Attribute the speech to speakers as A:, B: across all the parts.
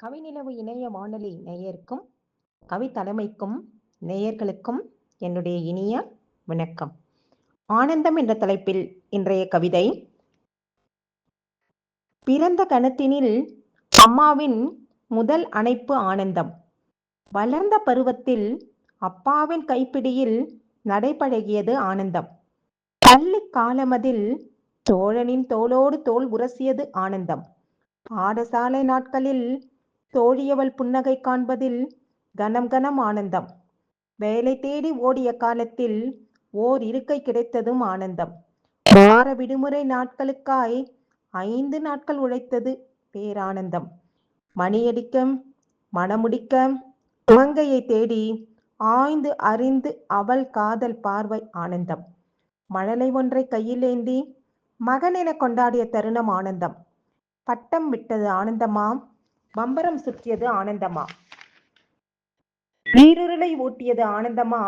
A: கவிநிலவு இணைய வானொலி நேயருக்கும் கவித்தலைமைக்கும் நேயர்களுக்கும் என்னுடைய இனிய வணக்கம். ஆனந்தம் என்ற தலைப்பில் இன்றைய கவிதை. பிறந்த கணத்தினில் அம்மாவின் முதல் அணைப்பு ஆனந்தம். வளர்ந்த பருவத்தில் அப்பாவின் கைப்பிடியில் நடைபழகியது ஆனந்தம். பள்ளி காலமதில் தோழனின் தோளோடு தோள் உரசியது ஆனந்தம். பாடசாலை நாட்களில் தோழியவள் புன்னகை காண்பதில் கணம் கணம் ஆனந்தம். வேலை தேடி ஓடிய காலத்தில் ஓர் இருக்கை கிடைத்ததும் ஆனந்தம். வார விடுமுறை நாட்களுக்காய் 5 நாட்கள் உழைத்தது பேரானந்தம். மணியடிக்க மணமுடிக்க மங்கையை தேடி ஆய்ந்து அறிந்து அவள் காதல் பார்வை ஆனந்தம். மழலை ஒன்றை கையில் ஏந்தி மகன் என கொண்டாடிய தருணம் ஆனந்தம். பட்டம் விட்டது ஆனந்தமா, பம்பரம் சுற்றியது ஆனந்தமா, நீருருளை ஊட்டியது ஆனந்தமா,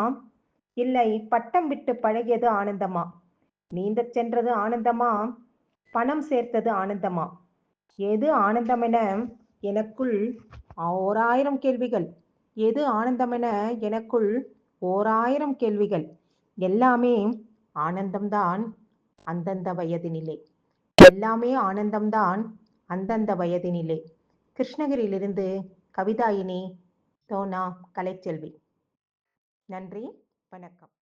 A: இல்லை பட்டம் விட்டு பழகியது ஆனந்தமா, நீந்தச் சென்றது ஆனந்தமா, பணம் சேர்த்தது ஆனந்தமா, எது ஆனந்தமென எனக்குள் 1000 கேள்விகள், எது ஆனந்தமென எனக்குள் 1000 கேள்விகள். எல்லாமே ஆனந்தம்தான் அந்தந்த வயதினிலே, எல்லாமே ஆனந்தம்தான் அந்தந்த வயதினிலே. கிருஷ்ணகிரியிலிருந்து கவிதாயினி, தோனா கலைச்செல்வி. நன்றி, வணக்கம்.